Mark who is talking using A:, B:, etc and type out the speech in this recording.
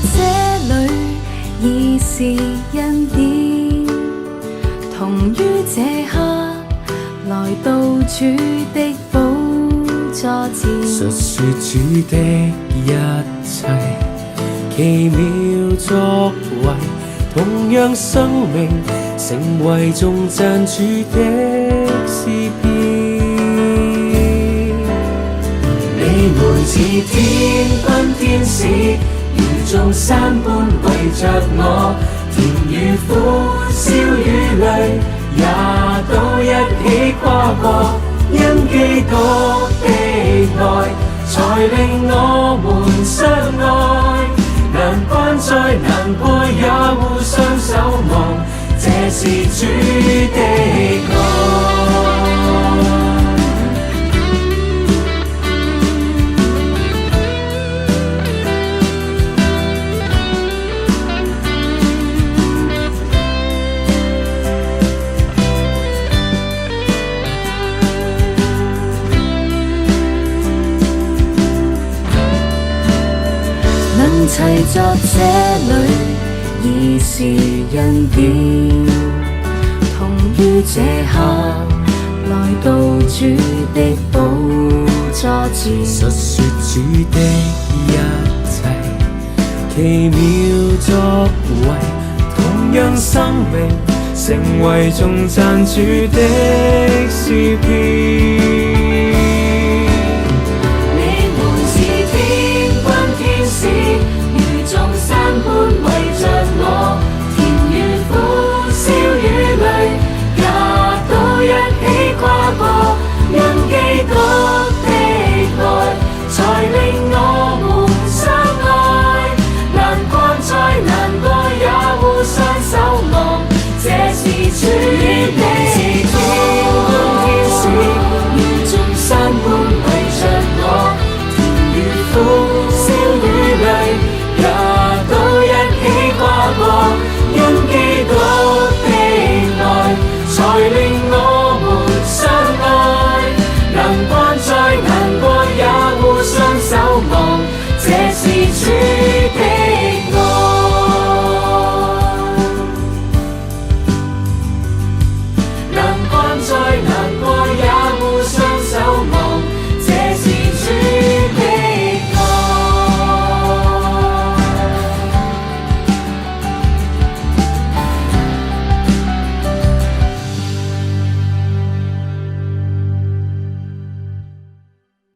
A: 這裏已是恩典，同於這刻來到主的寶座前，
B: 述說主的一切奇妙作為，同樣生命成為頌讚主的詩篇。你們似天軍天使，如眾山般圍着我，甜與苦，笑與淚，也都一起跨過。因基督的愛，才令我們相愛。難關再難過，也互相守望，這是主的愛。
A: 齊作這裏已是恩典，同於這刻來到主的寶座前，
B: 述說主的一切奇妙作為，同樣生命成為頌讚主的詩篇。